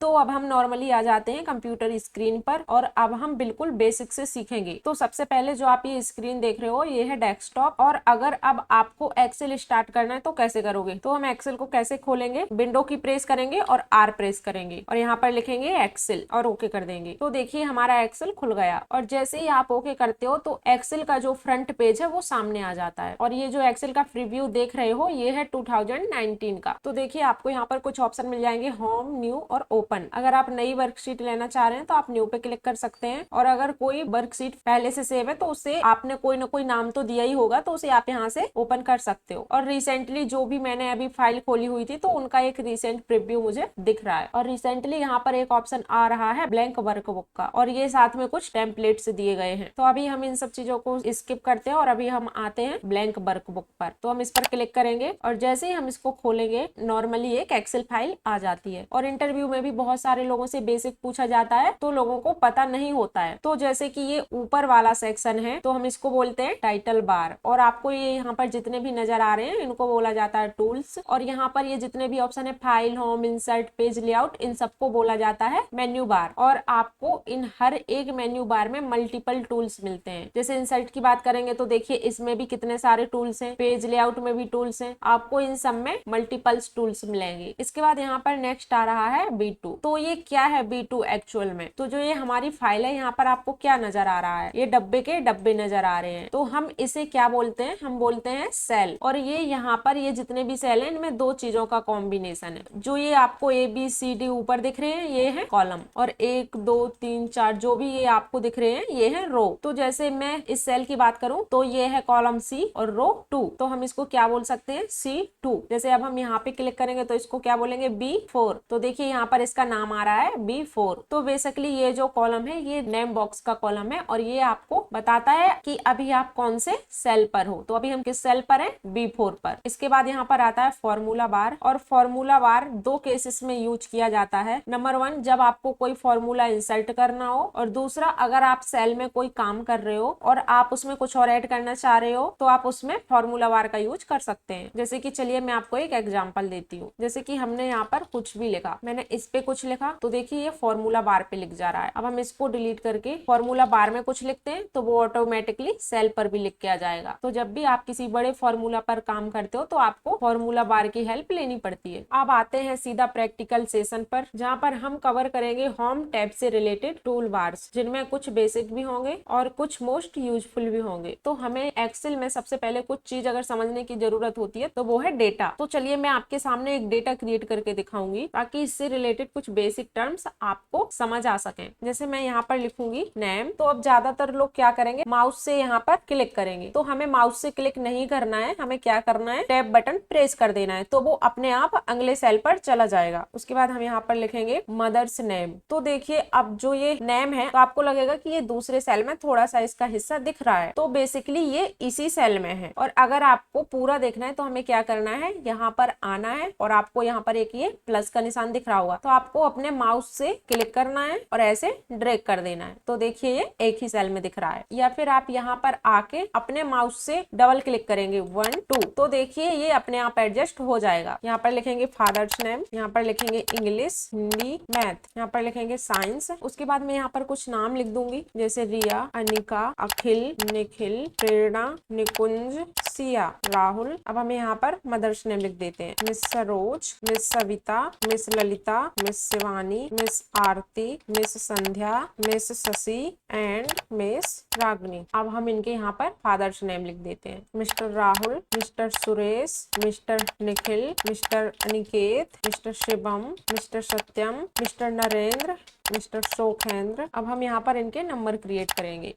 तो अब हम नॉर्मली आ जाते हैं कंप्यूटर स्क्रीन पर और अब हम बिल्कुल बेसिक से सीखेंगे। तो सबसे पहले जो आप ये स्क्रीन देख रहे हो ये है डेस्कटॉप, और अगर अब आपको एक्सेल स्टार्ट करना है तो कैसे करोगे। तो हम एक्सेल को कैसे खोलेंगे, विंडो की प्रेस करेंगे और आर प्रेस करेंगे और यहाँ पर लिखेंगे एक्सेल और ओके कर देंगे। तो देखिए हमारा एक्सेल खुल गया, और जैसे ही आप ओके करते हो तो एक्सेल का जो फ्रंट पेज है वो सामने आ जाता है। और ये जो एक्सेल का प्रीव्यू देख रहे हो ये है 2019 का। तो देखिए आपको यहाँ पर कुछ ऑप्शन मिल जाएंगे, होम, न्यू और ओपन। अगर आप नई वर्कशीट लेना चाह रहे हैं तो आप न्यू पे क्लिक कर सकते हैं, और अगर कोई वर्कशीट पहले से सेव है तो उससे आपने कोई ना कोई नाम तो दिया ही होगा, तो उसे आप यहाँ से ओपन कर सकते हो। और रिसेंटली जो भी मैंने अभी फाइल खोली हुई थी तो उनका एक रिसेंट प्रीव्यू मुझे दिख रहा है। और रिसेंटली यहाँ पर एक ऑप्शन आ रहा है ब्लैंक वर्कबुक का, और ये साथ में कुछ टेम्पलेट्स दिए गए हैं। तो अभी हम इन सब चीजों को स्किप करते हैं और अभी हम आते हैं ब्लैंक वर्कबुक पर। तो हम इस पर क्लिक करेंगे और जैसे ही हम इसको खोलेंगे नॉर्मली एक एक्सेल फाइल आ जाती है। और इंटरव्यू में भी बहुत सारे लोगों से बेसिक पूछा जाता है तो लोगों को पता नहीं होता है। तो जैसे कि ये ऊपर वाला सेक्शन है तो हम इसको बोलते हैं टाइटल बार, और आपको ये यहाँ पर जितने भी नजर आ रहे हैं इनको बोला जाता है टूल्स। और यहाँ पर ये जितने भी ऑप्शन है file, home, insert, page layout, इन सबको बोला जाता है मेन्यू बार। और आपको इन हर एक मेन्यू बार में मल्टीपल टूल्स मिलते हैं। जैसे इंसर्ट की बात करेंगे तो देखिए इसमें भी कितने सारे टूल्स हैं, पेज लेआउट में भी टूल्स हैं, आपको इन सब में मल्टीपल्स टूल्स मिलेंगे। इसके बाद यहाँ पर नेक्स्ट आ रहा है B2। तो ये क्या है B2 एक्चुअल में, तो जो ये हमारी फाइल है यहाँ पर आपको क्या नजर आ रहा है, ये डब्बे के डब्बे नजर आ रहे हैं। तो हम इसे क्या बोलते हैं, हम बोलते हैं सेल। और ये यहाँ पर ये जितने भी सेल हैं इनमें दो चीजों का कॉम्बिनेशन है। जो ये आपको ABCD ऊपर दिख रहे हैं ये है कॉलम, और 1 2 3 4 जो भी ये आपको दिख रहे हैं ये है रो। तो जैसे मैं इस सेल की बात करूं तो ये है कॉलम C और रो 2, तो हम इसको क्या बोल सकते हैं C2। जैसे अब हम यहाँ पे क्लिक करेंगे तो इसको क्या बोलेंगे B4। तो देखिए यहाँ पर इसका नाम आ रहा है B4। तो बेसिकली ये जो कॉलम है ये नेम बॉक्स का कॉलम है, और ये आपको बताता है कि अभी आप कौन से सेल पर हो। तो अभी हम किस सेल पर हैं, B4 पर। इसके बाद यहाँ पर आता है फॉर्मूला बार, और फॉर्मूला बार दो केसेस में यूज किया जाता है। नंबर 1 जब आपको कोई फॉर्मूला इंसर्ट करना हो, और दूसरा अगर आप सेल में कोई काम कर रहे हो और आप उसमें कुछ और ऐड करना चाह रहे हो तो आप उसमें फॉर्मूला बार का यूज कर सकते हैं। जैसे कि चलिए मैं आपको एक एग्जांपल देती हूँ। जैसे कि हमने यहाँ पर कुछ भी लिखा, मैंने इस पे कुछ लिखा तो देखिए ये फॉर्मूला बार पे लिख जा रहा है। अब हम इसको डिलीट करके फॉर्मूला बार में कुछ लिखते हैं तो वो ऑटोमेटिकली सेल पर भी लिख के आ जाएगा। तो जब भी आप किसी बड़े फॉर्मूला पर काम करते हो तो आपको फॉर्मूला बार की हेल्प लेनी पड़ती है। अब आते हैं सीधा प्रैक्टिकल सेशन पर, जहाँ पर हम कवर करेंगे होम टैब से रिलेटेड टूल बार्स, जिनमें कुछ बेसिक भी होंगे और कुछ मोस्ट यूजफुल भी होंगे। तो हमें एक्सेल में सबसे पहले कुछ चीज अगर समझने की जरूरत होती है तो वो है डेटा। तो चलिए मैं आपके सामने एक डेटा क्रिएट करके दिखाऊंगी ताकि इससे रिलेटेड कुछ बेसिक टर्म्स आपको समझ आ सकें। जैसे मैं यहाँ पर लिखूंगी नेम, तो अब ज्यादातर लोग क्या करेंगे, माउस से यहाँ पर क्लिक करेंगे। तो हमें माउस से क्लिक नहीं करना है, हमें क्या करना है, टैब बटन प्रेस कर देना है, तो वो अपने आप अगले सेल पर चला जाएगा। उसके बाद हम यहाँ पर लिखेंगे मदर्स नेम। तो देखिए अब जो ये नेम है तो आपको लगेगा कि ये दूसरे सेल में थोड़ा सा इसका हिस्सा दिख रहा है, तो बेसिकली ये इसी सेल में है। और अगर आपको पूरा देखना है तो हमें क्या करना है, यहाँ पर आना है और आपको यहाँ पर एक ये प्लस का निशान दिख रहा होगा, तो आपको अपने माउस से क्लिक करना है और ऐसे ड्रैग कर देना है। तो देखिए ये एक ही सेल में दिख रहा है। या फिर आप यहाँ पर आके अपने माउस से डबल क्लिक करेंगे 1 2, तो देखिए ये अपने आप एडजस्ट हो जाएगा। यहाँ पर लिखेंगे फादर्स नेम, यहाँ पर लिखेंगे इंग्लिश, हिंदी, मैथ, यहाँ पर लिखेंगे साइंस। उसके बाद मैं यहाँ पर कुछ नाम लिख दूंगी जैसे रिया, अनिका, अखिल, निखिल, प्रेरणा, निकुंज, सिया, राहुल। अब हमें यहाँ पर मदर्स नेम लिख देते हैं, miss Saroj, miss Savita, miss Lalita, miss Shivani, miss Aarti, miss Sandhya, miss Shashi and miss Ragini. अब हम इनके यहाँ पर फादर्स नेम लिख देते हैं, mister Rahul, mister Suresh, mister Nikhil, mister Aniket, mister Shivam, mister Satyam, mister Narendra, mister Shokhendra. अब हम यहाँ पर इनके नंबर क्रिएट करेंगे।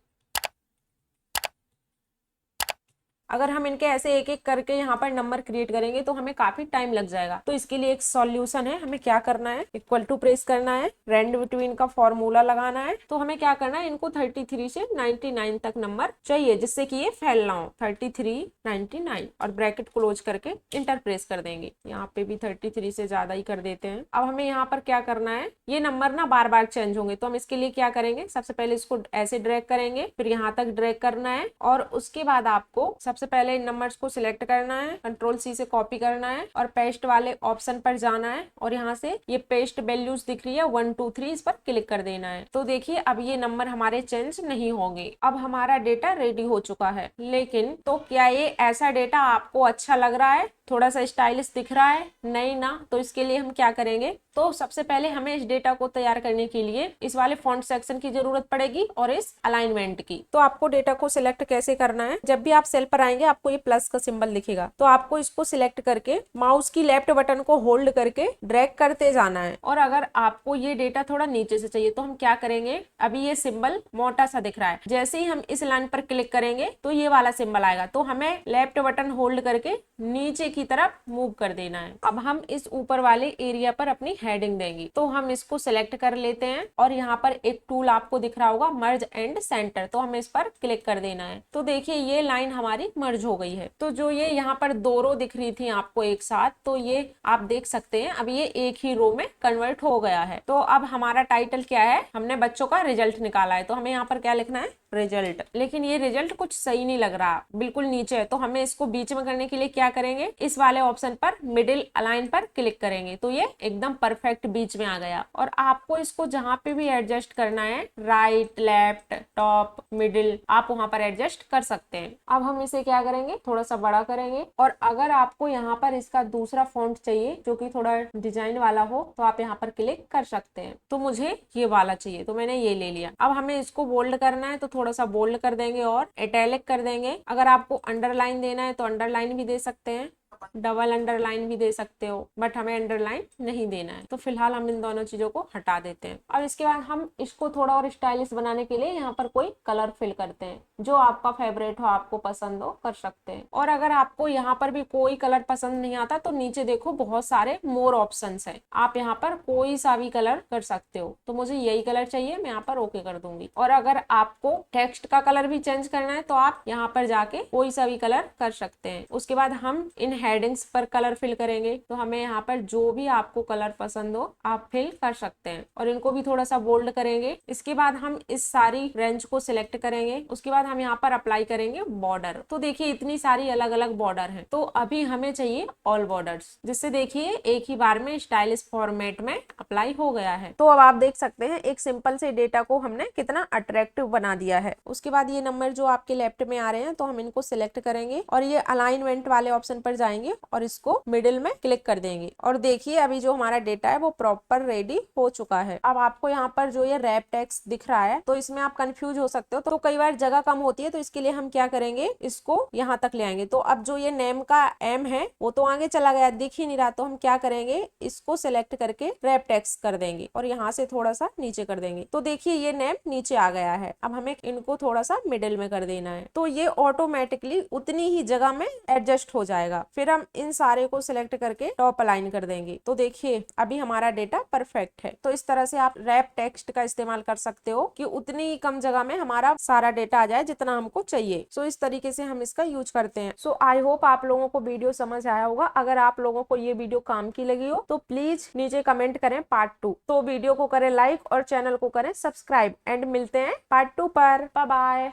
अगर हम इनके ऐसे एक एक करके यहाँ पर नंबर क्रिएट करेंगे तो हमें काफी टाइम लग जाएगा। तो इसके लिए एक सॉल्यूशन है, हमें क्या करना है, इक्वल टू प्रेस करना है, रेंड बिटवीन का फॉर्मूला लगाना है। तो हमें क्या करना है, इनको 33 से 99 तक नंबर चाहिए जिससे कि ये फैल ना हो, 33 99 और ब्रैकेट क्लोज करके इंटर प्रेस कर देंगे। यहाँ पे भी 33 से ज्यादा ही कर देते हैं। अब हमें यहाँ पर क्या करना है, ये नंबर ना बार बार चेंज होंगे, तो हम इसके लिए क्या करेंगे, सबसे पहले इसको ऐसे ड्रैग करेंगे, फिर यहाँ तक ड्रैग करना है और उसके बाद आपको सबसे सबसे पहले इन नंबर्स को सिलेक्ट करना है, कंट्रोल सी से कॉपी करना है और पेस्ट वाले ऑप्शन पर जाना है और यहाँ से ये पेस्ट वैल्यूज दिख रही है 1 2 3, इस पर क्लिक कर देना है। तो देखिए अब ये नंबर हमारे चेंज नहीं होंगे। अब हमारा डेटा रेडी हो चुका है। लेकिन तो क्या ये ऐसा डेटा आपको अच्छा लग रहा है, थोड़ा सा स्टाइलिश दिख रहा है? नहीं ना। तो इसके लिए हम क्या करेंगे, तो सबसे पहले हमें इस डेटा को तैयार करने के लिए इस वाले फॉन्ट सेक्शन की जरूरत पड़ेगी और इस अलाइनमेंट की। तो आपको डेटा को सिलेक्ट कैसे करना है, जब भी आप सेल पर आएंगे आपको ये प्लस का सिंबल दिखेगा, तो आपको इसको सिलेक्ट करके माउस की लेफ्ट बटन को होल्ड करके ड्रैग करते जाना है। और अगर आपको ये डेटा थोड़ा नीचे से चाहिए तो हम क्या करेंगे, अभी ये सिंबल मोटा सा दिख रहा है, जैसे ही हम इस लाइन पर क्लिक करेंगे तो ये वाला सिंबल आएगा, तो हमें लेफ्ट बटन होल्ड करके नीचे की तरफ मूव कर देना है। अब हम इस ऊपर वाले एरिया पर अपनी हेडिंग देंगे, तो हम इसको सिलेक्ट कर लेते हैं और यहाँ पर एक टूल आपको दिख रहा होगा मर्ज एंड सेंटर, तो हमें इस पर क्लिक कर देना है। तो देखिए ये लाइन हमारी मर्ज हो गई है। तो जो ये यहाँ पर दो रो दिख रही थी आपको एक साथ, तो ये आप देख सकते हैं अब ये एक ही रो में कन्वर्ट हो गया है। तो अब हमारा टाइटल क्या है, हमने बच्चों का रिजल्ट निकाला है, तो हमें यहाँ पर क्या लिखना है, रिजल्ट। लेकिन ये रिजल्ट कुछ सही नहीं लग रहा, बिल्कुल नीचे है, तो हमें इसको बीच में करने के लिए क्या करेंगे, इस वाले ऑप्शन पर मिडिल अलाइन पर क्लिक करेंगे, तो ये एकदम परफेक्ट बीच में आ गया। और आपको इसको जहां पे भी एडजस्ट करना है, राइट लेफ्ट टॉप मिडिल, आप वहां पर एडजस्ट कर सकते हैं। अब हम इसे क्या करेंगे, थोड़ा सा बड़ा करेंगे। और अगर आपको यहाँ पर इसका दूसरा फॉन्ट चाहिए जो कि थोड़ा डिजाइन वाला हो, तो आप यहाँ पर क्लिक कर सकते हैं। तो मुझे ये वाला चाहिए, तो मैंने ये ले लिया। अब हमें इसको बोल्ड करना है, तो थोड़ा सा बोल्ड कर देंगे और इटैलिक कर देंगे। अगर आपको अंडरलाइन देना है तो अंडरलाइन भी दे सकते हैं, डबल अंडरलाइन भी दे सकते हो, बट हमें अंडरलाइन नहीं देना है, तो फिलहाल हम इन दोनों चीजों को हटा देते हैं। अब इसके बाद हम इसको थोड़ा और स्टाइलिश बनाने के लिए यहाँ पर कोई कलर फिल करते हैं, जो आपका फेवरेट हो, आपको पसंद हो, कर सकते हैं। और अगर आपको यहाँ पर भी कोई कलर पसंद नहीं आता तो नीचे देखो बहुत सारे मोर ऑप्शंस हैं, आप यहाँ पर कोई सा भी कलर कर सकते हो। तो मुझे यही कलर चाहिए, मैं यहाँ पर ओके कर दूंगी। और अगर आपको टेक्स्ट का कलर भी चेंज करना है तो आप यहाँ पर जाके कोई सा भी कलर कर सकते हैं। उसके बाद हम इन हेडिंग्स पर कलर फिल करेंगे, तो हमें यहाँ पर जो भी आपको कलर पसंद हो आप फिल कर सकते हैं। और इनको भी थोड़ा सा बोल्ड करेंगे। इसके बाद हम इस सारी रेंज को सिलेक्ट करेंगे। उसके बाद हम यहाँ पर अप्लाई करेंगे बॉर्डर। तो देखिए इतनी सारी अलग अलग बॉर्डर है, तो अभी हमें चाहिए ऑल बॉर्डर्स, जिससे देखिए एक ही बार में स्टाइलिश फॉर्मेट में अप्लाई हो गया है। तो अब आप देख सकते हैं एक सिंपल से डेटा को हमने कितना अट्रैक्टिव बना दिया है। उसके बाद ये नंबर जो आपके लेफ्ट में आ रहे हैं, तो हम इनको सिलेक्ट करेंगे और ये अलाइनमेंट वाले ऑप्शन पर जाएंगे और इसको मिडिल में क्लिक कर देंगे। और देखिए अभी जो हमारा डेटा है वो प्रॉपर रेडी हो चुका है। अब आपको यहाँ पर जो ये रैप टेक्स्ट दिख रहा है, तो इसमें आप कंफ्यूज हो सकते हो, तो कई बार जगह कम होती है, तो इसके लिए हम क्या करेंगे, इसको यहाँ तक ले आएंगे। तो अब जो ये नेम का एम है वो तो आगे चला गया, दिख ही नहीं रहा, तो हम क्या करेंगे, इसको सिलेक्ट करके रैप टेक्स्ट कर देंगे और यहाँ से थोड़ा सा नीचे कर देंगे। तो देखिए ये नेम नीचे आ गया है। अब हमें इनको थोड़ा सा मिडिल में कर देना है, तो ये ऑटोमेटिकली उतनी ही जगह में एडजस्ट हो जाएगा। फिर हम इन सारे को सिलेक्ट करके टॉप अलाइन कर देंगे। तो देखिए अभी हमारा डेटा परफेक्ट है। तो इस तरह से आप रैप टेक्स्ट का इस्तेमाल कर सकते हो कि उतनी ही कम जगह में हमारा सारा डेटा आ जाए जितना हमको चाहिए। सो इस तरीके से हम इसका यूज करते हैं। सो आई होप आप लोगों को वीडियो समझ आया होगा। अगर आप लोगों को ये वीडियो काम की लगी हो तो प्लीज नीचे कमेंट करें पार्ट 2। तो वीडियो को करें लाइक और चैनल को करें सब्सक्राइब एंड मिलते हैं पार्ट 2 पर। Bye bye.